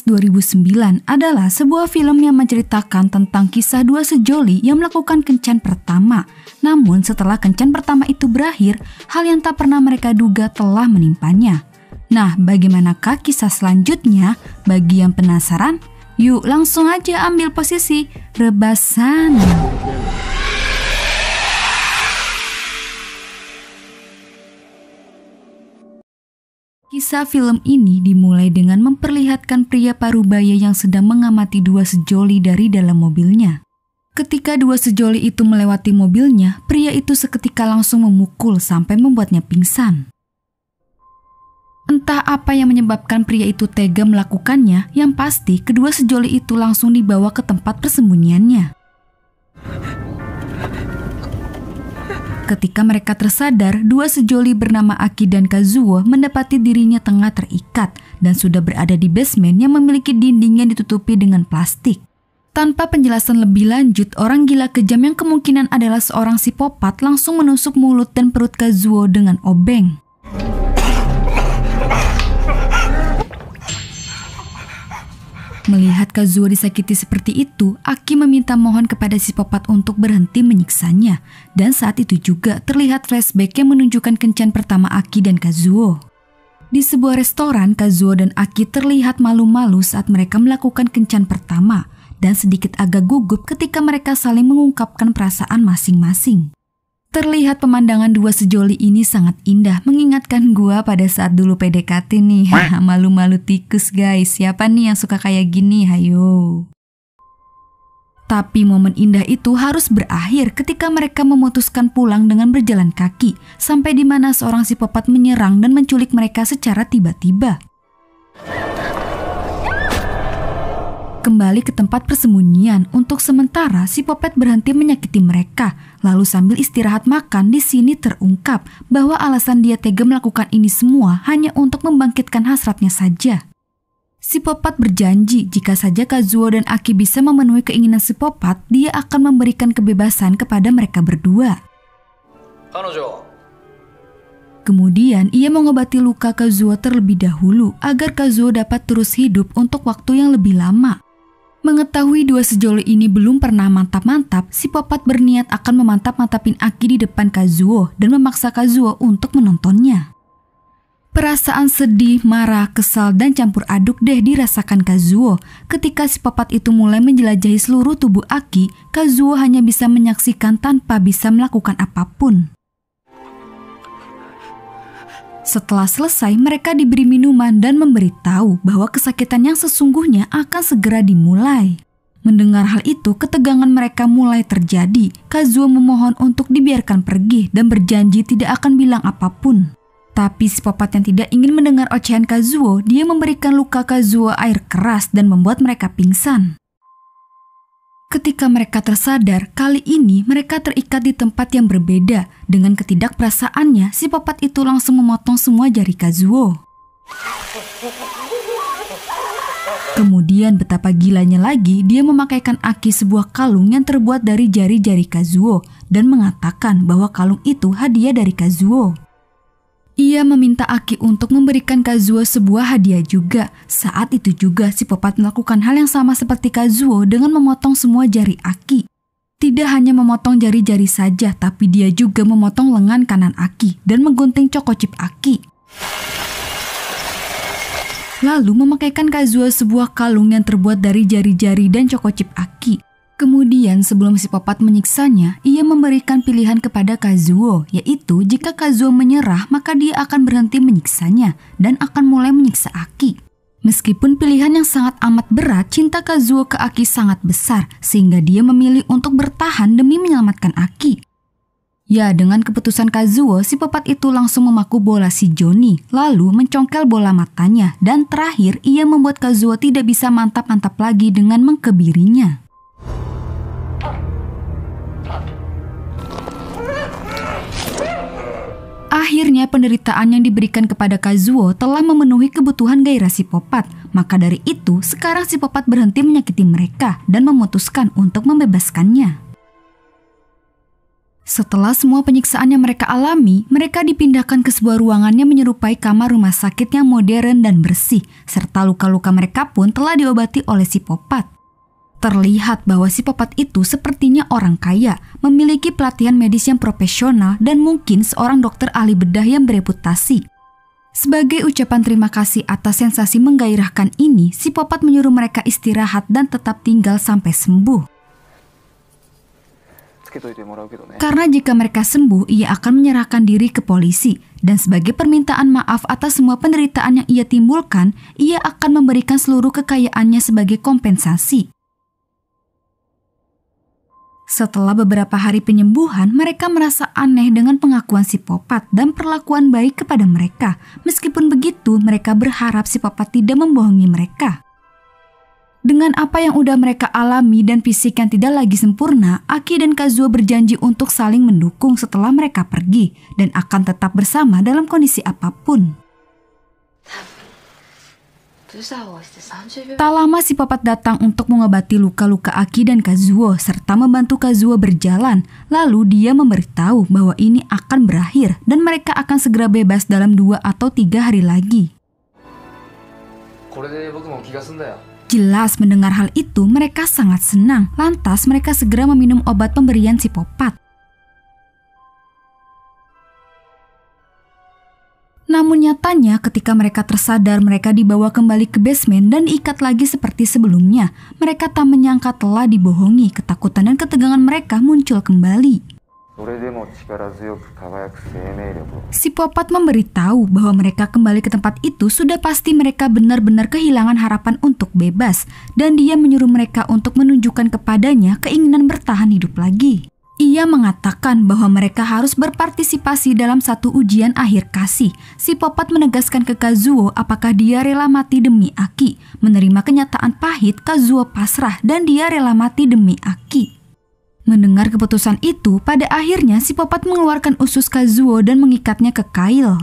2009 adalah sebuah film yang menceritakan tentang kisah dua sejoli yang melakukan kencan pertama. Namun setelah kencan pertama itu berakhir, hal yang tak pernah mereka duga telah menimpanya. Nah, bagaimanakah kisah selanjutnya? Bagi yang penasaran, yuk langsung aja ambil posisi rebasan. Kisah film ini dimulai dengan memperlihatkan pria parubaya yang sedang mengamati dua sejoli dari dalam mobilnya. Ketika dua sejoli itu melewati mobilnya, pria itu seketika langsung memukul sampai membuatnya pingsan. Entah apa yang menyebabkan pria itu tega melakukannya, yang pasti kedua sejoli itu langsung dibawa ke tempat persembunyiannya. Ketika mereka tersadar, dua sejoli bernama Aki dan Kazuo mendapati dirinya tengah terikat dan sudah berada di basement yang memiliki dinding yang ditutupi dengan plastik. Tanpa penjelasan lebih lanjut, orang gila kejam yang kemungkinan adalah seorang psikopat langsung menusuk mulut dan perut Kazuo dengan obeng. Melihat Kazuo disakiti seperti itu, Aki meminta mohon kepada psikopat untuk berhenti menyiksanya. Dan saat itu juga terlihat flashback yang menunjukkan kencan pertama Aki dan Kazuo. Di sebuah restoran, Kazuo dan Aki terlihat malu-malu saat mereka melakukan kencan pertama dan sedikit agak gugup ketika mereka saling mengungkapkan perasaan masing-masing. Terlihat pemandangan dua sejoli ini sangat indah, mengingatkan gua pada saat dulu PDKT nih. Malu-malu tikus guys, siapa nih yang suka kayak gini, hayo. Tapi momen indah itu harus berakhir ketika mereka memutuskan pulang dengan berjalan kaki, sampai di mana seorang psikopat menyerang dan menculik mereka secara tiba-tiba. Kembali ke tempat persembunyian, untuk sementara psikopat berhenti menyakiti mereka. Lalu sambil istirahat makan, di sini terungkap bahwa alasan dia tega melakukan ini semua hanya untuk membangkitkan hasratnya saja. Psikopat berjanji jika saja Kazuo dan Aki bisa memenuhi keinginan psikopat, dia akan memberikan kebebasan kepada mereka berdua. Kemudian ia mengobati luka Kazuo terlebih dahulu agar Kazuo dapat terus hidup untuk waktu yang lebih lama. Mengetahui dua sejoli ini belum pernah mantap-mantap, psikopat berniat akan memantap-mantapin Aki di depan Kazuo dan memaksa Kazuo untuk menontonnya. Perasaan sedih, marah, kesal, dan campur aduk deh dirasakan Kazuo. Ketika psikopat itu mulai menjelajahi seluruh tubuh Aki, Kazuo hanya bisa menyaksikan tanpa bisa melakukan apapun. Setelah selesai, mereka diberi minuman dan memberitahu bahwa kesakitan yang sesungguhnya akan segera dimulai. Mendengar hal itu, ketegangan mereka mulai terjadi. Kazuo memohon untuk dibiarkan pergi dan berjanji tidak akan bilang apapun. Tapi psikopat yang tidak ingin mendengar ocehan Kazuo, dia memberikan luka Kazuo air keras dan membuat mereka pingsan. Ketika mereka tersadar, kali ini mereka terikat di tempat yang berbeda. Dengan ketidakperasaannya, psikopat itu langsung memotong semua jari Kazuo. Kemudian betapa gilanya lagi, dia memakaikan Aki sebuah kalung yang terbuat dari jari-jari Kazuo dan mengatakan bahwa kalung itu hadiah dari Kazuo. Ia meminta Aki untuk memberikan Kazuo sebuah hadiah juga. Saat itu juga psikopat melakukan hal yang sama seperti Kazuo dengan memotong semua jari Aki. Tidak hanya memotong jari-jari saja, tapi dia juga memotong lengan kanan Aki dan menggunting cokocip Aki. Lalu memakaikan Kazuo sebuah kalung yang terbuat dari jari-jari dan cokocip Aki. Kemudian sebelum psikopat menyiksanya, ia memberikan pilihan kepada Kazuo, yaitu jika Kazuo menyerah maka dia akan berhenti menyiksanya dan akan mulai menyiksa Aki. Meskipun pilihan yang sangat amat berat, cinta Kazuo ke Aki sangat besar sehingga dia memilih untuk bertahan demi menyelamatkan Aki. Ya, dengan keputusan Kazuo, psikopat itu langsung memaku bola si Johnny, lalu mencongkel bola matanya dan terakhir ia membuat Kazuo tidak bisa mantap-mantap lagi dengan mengkebirinya. Akhirnya penderitaan yang diberikan kepada Kazuo telah memenuhi kebutuhan gairah psikopat. Maka dari itu, sekarang psikopat berhenti menyakiti mereka dan memutuskan untuk membebaskannya. Setelah semua penyiksaan yang mereka alami, mereka dipindahkan ke sebuah ruangan yang menyerupai kamar rumah sakit yang modern dan bersih, serta luka-luka mereka pun telah diobati oleh psikopat. Terlihat bahwa psikopat itu sepertinya orang kaya, memiliki pelatihan medis yang profesional dan mungkin seorang dokter ahli bedah yang bereputasi. Sebagai ucapan terima kasih atas sensasi menggairahkan ini, psikopat menyuruh mereka istirahat dan tetap tinggal sampai sembuh. Karena jika mereka sembuh, ia akan menyerahkan diri ke polisi. Dan sebagai permintaan maaf atas semua penderitaan yang ia timbulkan, ia akan memberikan seluruh kekayaannya sebagai kompensasi. Setelah beberapa hari penyembuhan, mereka merasa aneh dengan pengakuan psikopat dan perlakuan baik kepada mereka. Meskipun begitu, mereka berharap psikopat tidak membohongi mereka. Dengan apa yang udah mereka alami dan fisik yang tidak lagi sempurna, Aki dan Kazuo berjanji untuk saling mendukung setelah mereka pergi dan akan tetap bersama dalam kondisi apapun. Tak lama psikopat datang untuk mengobati luka-luka Aki dan Kazuo serta membantu Kazuo berjalan. Lalu dia memberitahu bahwa ini akan berakhir dan mereka akan segera bebas dalam 2 atau 3 hari lagi. Jelas mendengar hal itu, mereka sangat senang. Lantas mereka segera meminum obat pemberian psikopat. Namun nyatanya ketika mereka tersadar, mereka dibawa kembali ke basement dan diikat lagi seperti sebelumnya. Mereka tak menyangka telah dibohongi. Ketakutan dan ketegangan mereka muncul kembali. Psikopat memberitahu bahwa mereka kembali ke tempat itu sudah pasti mereka benar-benar kehilangan harapan untuk bebas, dan dia menyuruh mereka untuk menunjukkan kepadanya keinginan bertahan hidup lagi. Ia mengatakan bahwa mereka harus berpartisipasi dalam satu ujian akhir kasih. Psikopat menegaskan ke Kazuo apakah dia rela mati demi Aki. Menerima kenyataan pahit, Kazuo pasrah dan dia rela mati demi Aki. Mendengar keputusan itu, pada akhirnya psikopat mengeluarkan usus Kazuo dan mengikatnya ke kail.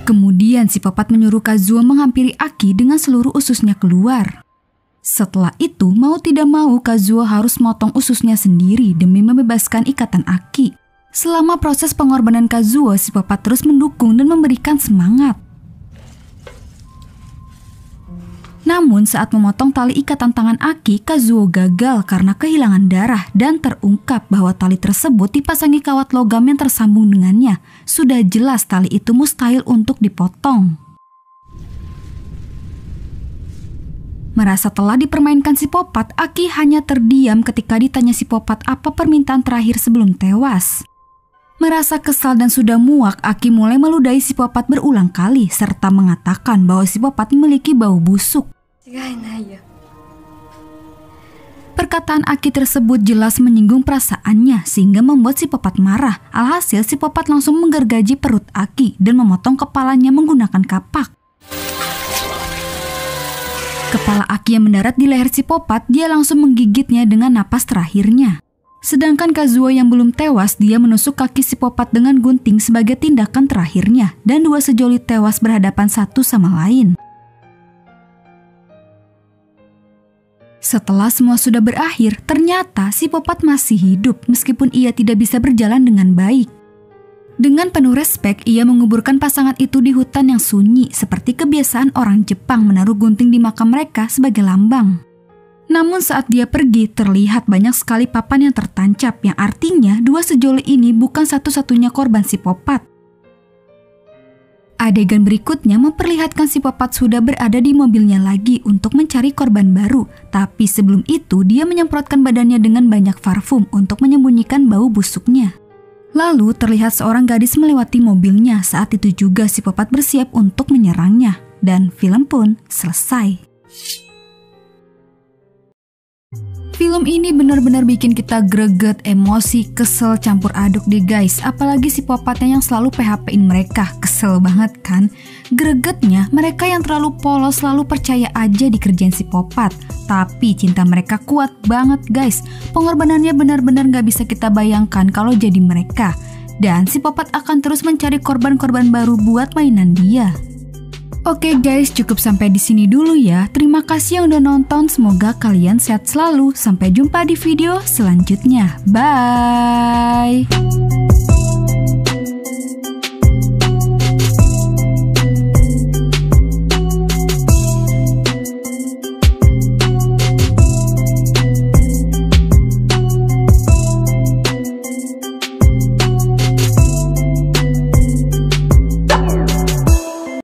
Kemudian psikopat menyuruh Kazuo menghampiri Aki dengan seluruh ususnya keluar. Setelah itu, mau tidak mau Kazuo harus motong ususnya sendiri demi membebaskan ikatan Aki. Selama proses pengorbanan Kazuo, psikopat terus mendukung dan memberikan semangat. Namun saat memotong tali ikatan tangan Aki, Kazuo gagal karena kehilangan darah dan terungkap bahwa tali tersebut dipasangi kawat logam yang tersambung dengannya. Sudah jelas tali itu mustahil untuk dipotong. Merasa telah dipermainkan psikopat, Aki hanya terdiam ketika ditanya psikopat apa permintaan terakhir sebelum tewas. Merasa kesal dan sudah muak, Aki mulai meludahi psikopat berulang kali serta mengatakan bahwa psikopat memiliki bau busuk. Perkataan Aki tersebut jelas menyinggung perasaannya sehingga membuat psikopat marah. Alhasil psikopat langsung menggergaji perut Aki dan memotong kepalanya menggunakan kapak. Kepala Aki yang mendarat di leher psikopat, dia langsung menggigitnya dengan napas terakhirnya. Sedangkan Kazuo yang belum tewas, dia menusuk kaki psikopat dengan gunting sebagai tindakan terakhirnya, dan 2 sejoli tewas berhadapan satu sama lain. Setelah semua sudah berakhir, ternyata psikopat masih hidup meskipun ia tidak bisa berjalan dengan baik. Dengan penuh respek, ia menguburkan pasangan itu di hutan yang sunyi, seperti kebiasaan orang Jepang menaruh gunting di makam mereka sebagai lambang. Namun saat dia pergi, terlihat banyak sekali papan yang tertancap, yang artinya 2 sejoli ini bukan satu-satunya korban psikopat. Adegan berikutnya memperlihatkan psikopat sudah berada di mobilnya lagi untuk mencari korban baru. Tapi sebelum itu, dia menyemprotkan badannya dengan banyak parfum untuk menyembunyikan bau busuknya. Lalu terlihat seorang gadis melewati mobilnya. Saat itu juga psikopat bersiap untuk menyerangnya. Dan film pun selesai. Film ini benar-benar bikin kita greget, emosi, kesel, campur aduk deh guys. Apalagi psikopatnya yang selalu PHP-in mereka. Kesel banget kan? Gregetnya, mereka yang terlalu polos selalu percaya aja dikerjain psikopat. Tapi cinta mereka kuat banget guys. Pengorbanannya benar-benar gak bisa kita bayangkan kalau jadi mereka. Dan psikopat akan terus mencari korban-korban baru buat mainan dia. Oke guys, cukup sampai di sini dulu ya. Terima kasih yang udah nonton. Semoga kalian sehat selalu. Sampai jumpa di video selanjutnya. Bye.